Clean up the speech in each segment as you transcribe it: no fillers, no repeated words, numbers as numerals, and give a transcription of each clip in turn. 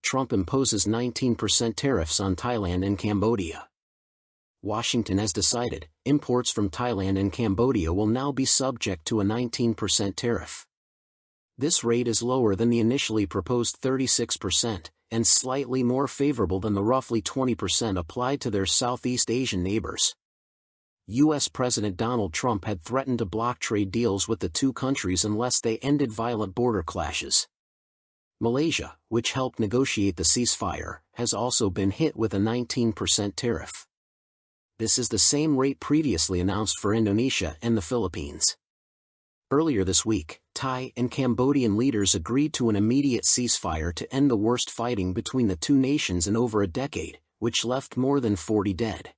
Trump imposes 19% tariffs on Thailand and Cambodia. Washington has decided, imports from Thailand and Cambodia will now be subject to a 19% tariff. This rate is lower than the initially proposed 36%, and slightly more favorable than the roughly 20% applied to their Southeast Asian neighbors. U.S. President Donald Trump had threatened to block trade deals with the two countries unless they ended violent border clashes. Malaysia, which helped negotiate the ceasefire, has also been hit with a 19% tariff. This is the same rate previously announced for Indonesia and the Philippines. Earlier this week, Thai and Cambodian leaders agreed to an immediate ceasefire to end the worst fighting between the two nations in over a decade, which left more than 40 dead.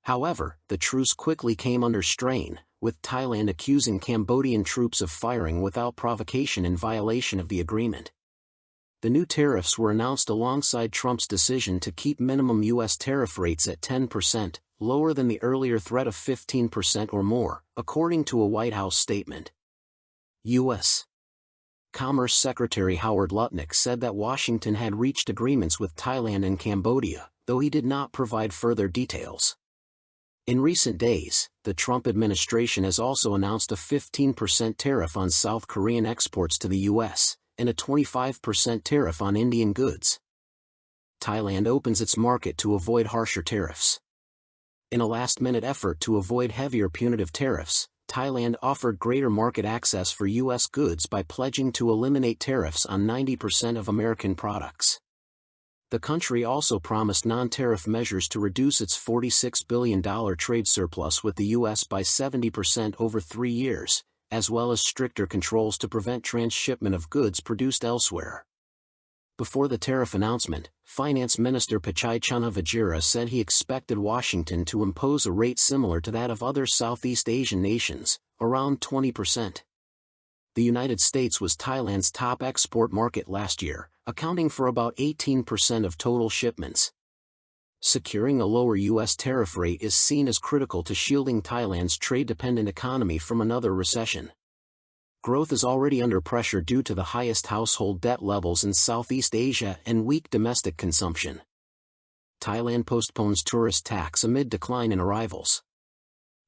However, the truce quickly came under strain, with Thailand accusing Cambodian troops of firing without provocation in violation of the agreement. The new tariffs were announced alongside Trump's decision to keep minimum U.S. tariff rates at 10%, lower than the earlier threat of 15% or more, according to a White House statement. U.S. Commerce Secretary Howard Lutnick said that Washington had reached agreements with Thailand and Cambodia, though he did not provide further details. In recent days, the Trump administration has also announced a 15% tariff on South Korean exports to the U.S., and a 25% tariff on Indian goods. Thailand opens its market to avoid harsher tariffs. In a last-minute effort to avoid heavier punitive tariffs, Thailand offered greater market access for U.S. goods by pledging to eliminate tariffs on 90% of American products. The country also promised non-tariff measures to reduce its $46 billion trade surplus with the U.S. by 70% over 3 years, as well as stricter controls to prevent transshipment of goods produced elsewhere. Before the tariff announcement, Finance Minister Pichai Chunha-Vajira said he expected Washington to impose a rate similar to that of other Southeast Asian nations, around 20%. The United States was Thailand's top export market last year, accounting for about 18% of total shipments. Securing a lower U.S. tariff rate is seen as critical to shielding Thailand's trade-dependent economy from another recession. Growth is already under pressure due to the highest household debt levels in Southeast Asia and weak domestic consumption. Thailand postpones tourist tax amid decline in arrivals.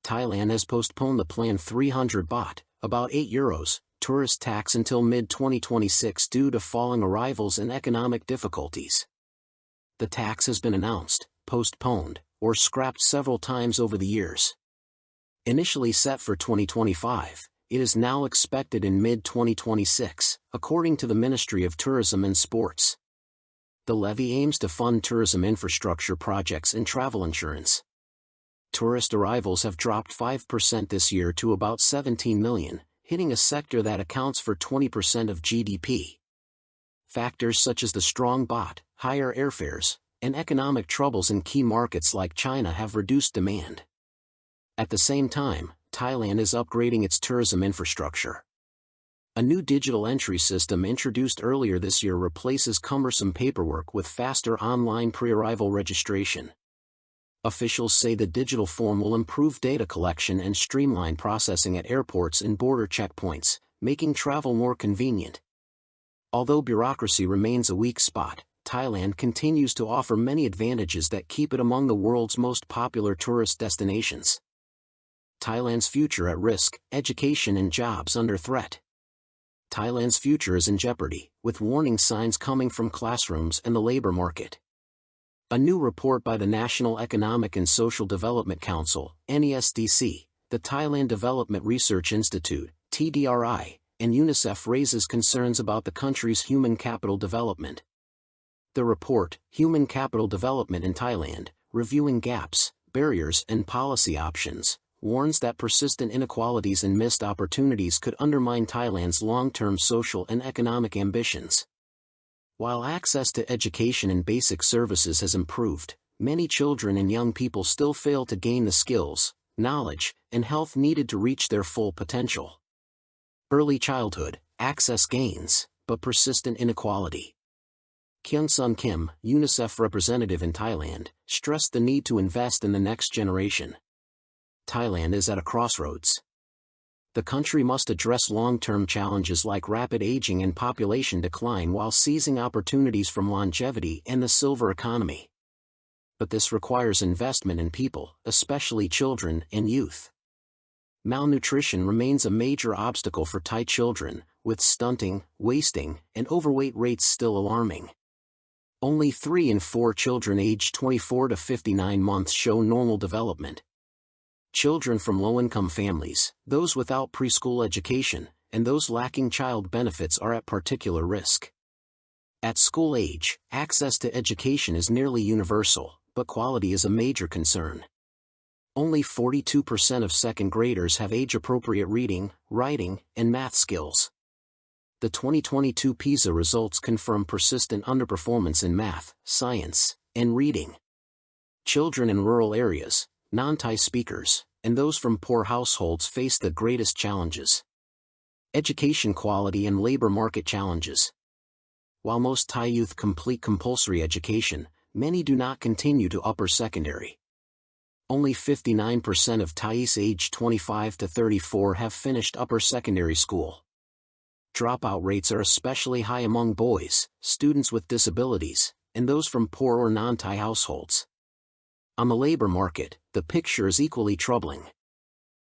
Thailand has postponed the planned 300 baht, about €8, tourist tax until mid-2026 due to falling arrivals and economic difficulties. The tax has been announced, postponed, or scrapped several times over the years. Initially set for 2025, it is now expected in mid-2026, according to the Ministry of Tourism and Sports. The levy aims to fund tourism infrastructure projects and travel insurance. Tourist arrivals have dropped 5% this year to about 17 million, hitting a sector that accounts for 20% of GDP. Factors such as the strong baht, higher airfares, and economic troubles in key markets like China have reduced demand. At the same time, Thailand is upgrading its tourism infrastructure. A new digital entry system introduced earlier this year replaces cumbersome paperwork with faster online pre-arrival registration. Officials say the digital form will improve data collection and streamline processing at airports and border checkpoints, making travel more convenient. Although bureaucracy remains a weak spot, Thailand continues to offer many advantages that keep it among the world's most popular tourist destinations. Thailand's future at risk, education and jobs under threat. Thailand's future is in jeopardy, with warning signs coming from classrooms and the labor market. A new report by the National Economic and Social Development Council, NESDC, the Thailand Development Research Institute, TDRI, and UNICEF raises concerns about the country's human capital development. The report, Human Capital Development in Thailand, Reviewing Gaps, Barriers and Policy Options, warns that persistent inequalities and missed opportunities could undermine Thailand's long-term social and economic ambitions. While access to education and basic services has improved, many children and young people still fail to gain the skills, knowledge, and health needed to reach their full potential. Early childhood, access gains, but persistent inequality. Kyung-Sun Kim, UNICEF representative in Thailand, stressed the need to invest in the next generation. Thailand is at a crossroads. The country must address long-term challenges like rapid aging and population decline while seizing opportunities from longevity and the silver economy. But this requires investment in people, especially children and youth. Malnutrition remains a major obstacle for Thai children, with stunting, wasting, and overweight rates still alarming. Only 3 in 4 children aged 24 to 59 months show normal development. Children from low-income families, those without preschool education, and those lacking child benefits are at particular risk. At school age, access to education is nearly universal, but quality is a major concern. Only 42% of second graders have age-appropriate reading, writing, and math skills. The 2022 PISA results confirm persistent underperformance in math, science, and reading. Children in rural areas, non-Thai speakers, and those from poor households face the greatest challenges. Education quality and labor market challenges. While most Thai youth complete compulsory education, many do not continue to upper secondary. Only 59% of Thais aged 25 to 34 have finished upper secondary school. Dropout rates are especially high among boys, students with disabilities, and those from poor or non-Thai households. On the labor market, the picture is equally troubling.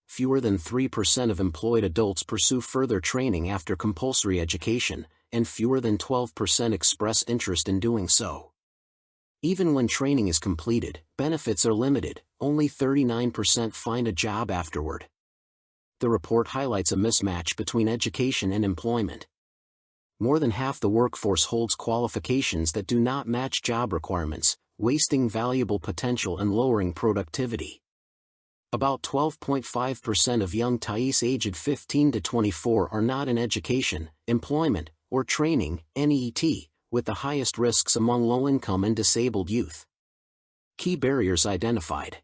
Fewer than 3% of employed adults pursue further training after compulsory education, and fewer than 12% express interest in doing so. Even when training is completed, benefits are limited, only 39% find a job afterward. The report highlights a mismatch between education and employment. More than half the workforce holds qualifications that do not match job requirements, wasting valuable potential and lowering productivity. About 12.5% of young Thais aged 15 to 24 are not in education, employment, or training, NET, with the highest risks among low-income and disabled youth. Key barriers identified.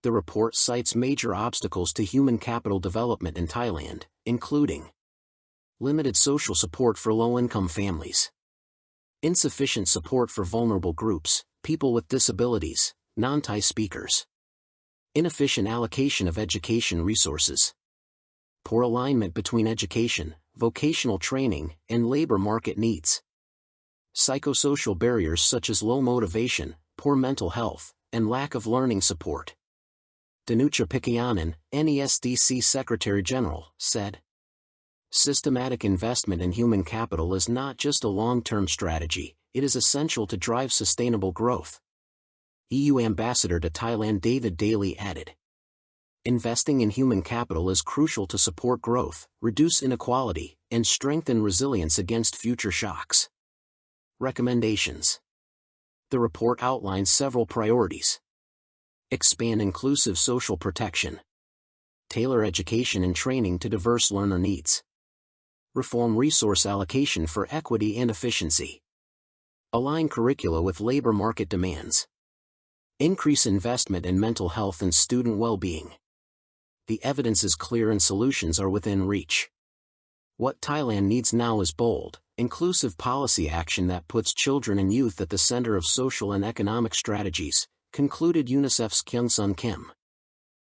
The report cites major obstacles to human capital development in Thailand, including limited social support for low-income families, insufficient support for vulnerable groups, people with disabilities, non-Thai speakers, inefficient allocation of education resources, poor alignment between education, vocational training, and labor market needs, psychosocial barriers such as low motivation, poor mental health, and lack of learning support. Danucha Pikayanan, NESDC Secretary General, said, "Systematic investment in human capital is not just a long-term strategy, it is essential to drive sustainable growth." EU Ambassador to Thailand David Daly added, "Investing in human capital is crucial to support growth, reduce inequality, and strengthen resilience against future shocks." Recommendations. The report outlines several priorities. Expand inclusive social protection. Tailor education and training to diverse learner needs. Reform resource allocation for equity and efficiency. Align curricula with labor market demands. Increase investment in mental health and student well-being. The evidence is clear and solutions are within reach. What Thailand needs now is bold, inclusive policy action that puts children and youth at the center of social and economic strategies, concluded UNICEF's Kyung-Sun Kim.